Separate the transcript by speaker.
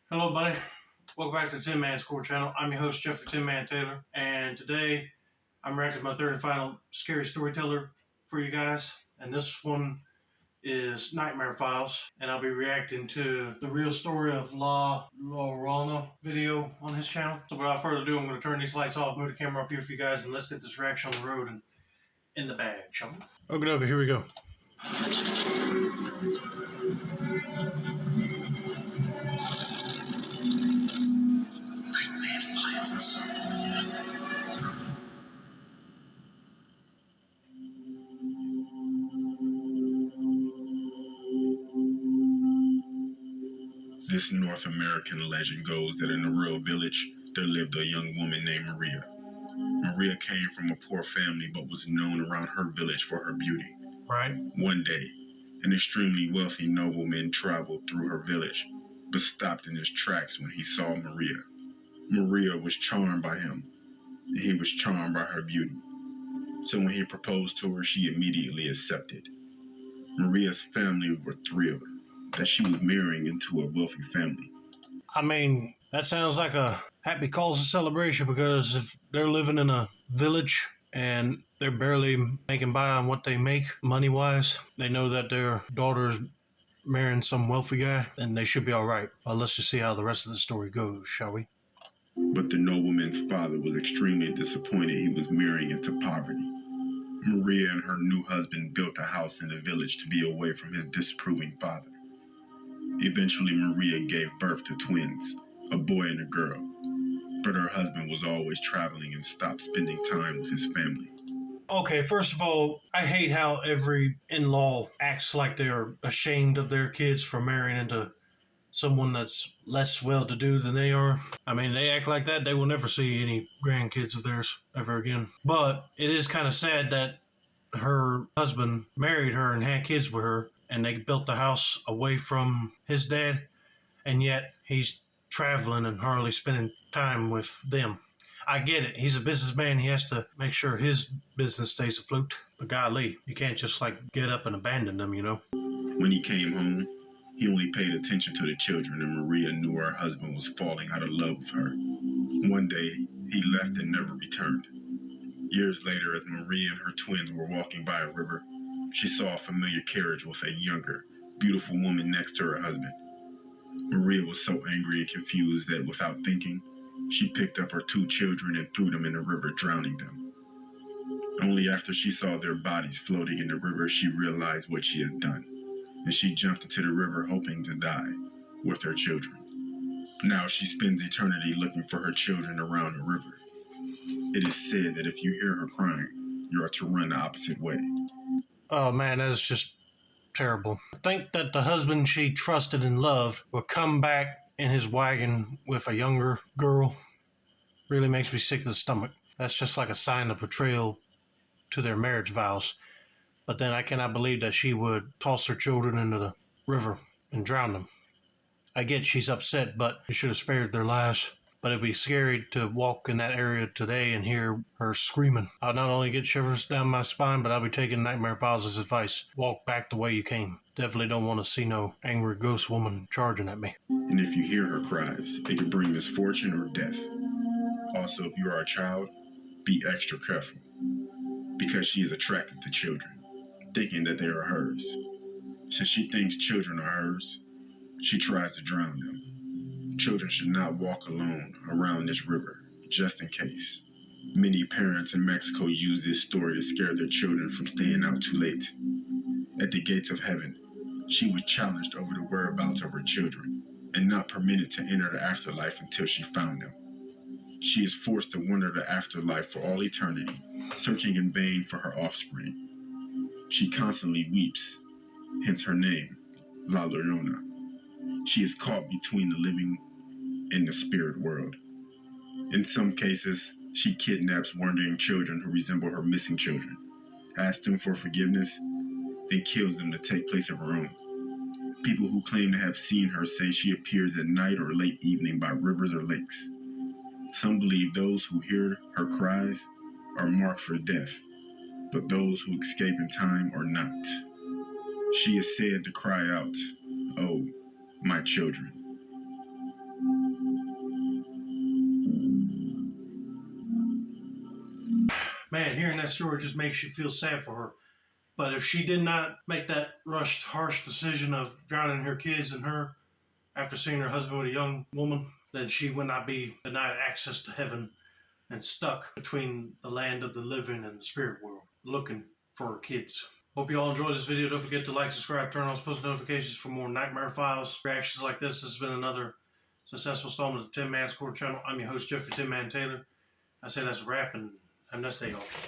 Speaker 1: Hello, buddy. Welcome back to the Tin Man Score channel. I'm your host, Jeffrey Tin Man Taylor, and today I'm reacting to my third and final scary storyteller for you guys. And this one is Nightmare Files, and I'll be reacting to the real story of Llorona video on his channel. So without further ado, I'm going to turn these lights off, move the camera up here for you guys, and let's get this reaction on the road and in the bag, shall we? Okay, here we go. Nightmare Files.
Speaker 2: This North American legend goes that in a rural village, there lived a young woman named Maria. Maria came from a poor family but was known around her village for her beauty.
Speaker 1: Right.
Speaker 2: One day, an extremely wealthy nobleman traveled through her village, but stopped in his tracks when he saw Maria. Maria was charmed by him, and he was charmed by her beauty. So when he proposed to her, she immediately accepted. Maria's family were thrilled that she was marrying into a wealthy family.
Speaker 1: I mean, that sounds like a happy cause of celebration, because if they're living in a village and they're barely making by on what they make money-wise, they know that their daughter's marrying some wealthy guy, then they should be all right. Well, let's just see how the rest of the story goes, shall we?
Speaker 2: But the nobleman's father was extremely disappointed he was marrying into poverty. Maria and her new husband built a house in the village to be away from his disapproving father. Eventually, Maria gave birth to twins, a boy and a girl, but her husband was always traveling and stopped spending time with his family.
Speaker 1: Okay, first of all, I hate how every in-law acts like they're ashamed of their kids for marrying into someone that's less well-to-do than they are. I mean, they act like that, they will never see any grandkids of theirs ever again. But it is kind of sad that her husband married her and had kids with her, and they built the house away from his dad, and yet he's traveling and hardly spending time with them. I get it. He's a businessman. He has to make sure his business stays afloat. But golly, you can't just get up and abandon them, you know?
Speaker 2: When he came home, he only paid attention to the children, and Maria knew her husband was falling out of love with her. One day, he left and never returned. Years later, as Maria and her twins were walking by a river, she saw a familiar carriage with a younger, beautiful woman next to her husband. Maria was so angry and confused that without thinking, she picked up her two children and threw them in the river, drowning them. Only after she saw their bodies floating in the river, she realized what she had done, and she jumped into the river hoping to die with her children. Now she spends eternity looking for her children around the river. It is said that if you hear her crying, you are to run the opposite way.
Speaker 1: Oh man, that is just terrible. Think that the husband she trusted and loved would come back in his wagon with a younger girl really makes me sick to the stomach. That's just like a sign of betrayal to their marriage vows. But then I cannot believe that she would toss her children into the river and drown them. I get she's upset, but you should have spared their lives. But it'd be scary to walk in that area today and hear her screaming. I'll not only get shivers down my spine, but I'll be taking Nightmare Files' advice. Walk back the way you came. Definitely don't want to see no angry ghost woman charging at me.
Speaker 2: And if you hear her cries, it could bring misfortune or death. Also, if you are a child, be extra careful, because she is attracted to children, thinking that they are hers. Since she thinks children are hers, she tries to drown them. Children should not walk alone around this river, just in case. Many parents in Mexico use this story to scare their children from staying out too late. At the gates of heaven, she was challenged over the whereabouts of her children and not permitted to enter the afterlife until she found them. She is forced to wander the afterlife for all eternity, searching in vain for her offspring. She constantly weeps, hence her name, La Llorona. She is caught between the living and the spirit world. In some cases, she kidnaps wandering children who resemble her missing children, asks them for forgiveness, then kills them to take place of her own. People who claim to have seen her say she appears at night or late evening by rivers or lakes. Some believe those who hear her cries are marked for death, but those who escape in time are not. She is said to cry out, "Oh, my children."
Speaker 1: Man, hearing that story just makes you feel sad for her. But if she did not make that rushed, harsh decision of drowning her kids and her after seeing her husband with a young woman, then she would not be denied access to heaven and stuck between the land of the living and the spirit world, looking for her kids. Hope you all enjoyed this video. Don't forget to like, subscribe, turn on post notifications for more Nightmare Files reactions like this. This has been another successful installment of the Tin Man Score channel. I'm your host, Jeffrey Tin Man Taylor. I say that's a wrap, and have a nice day, y'all.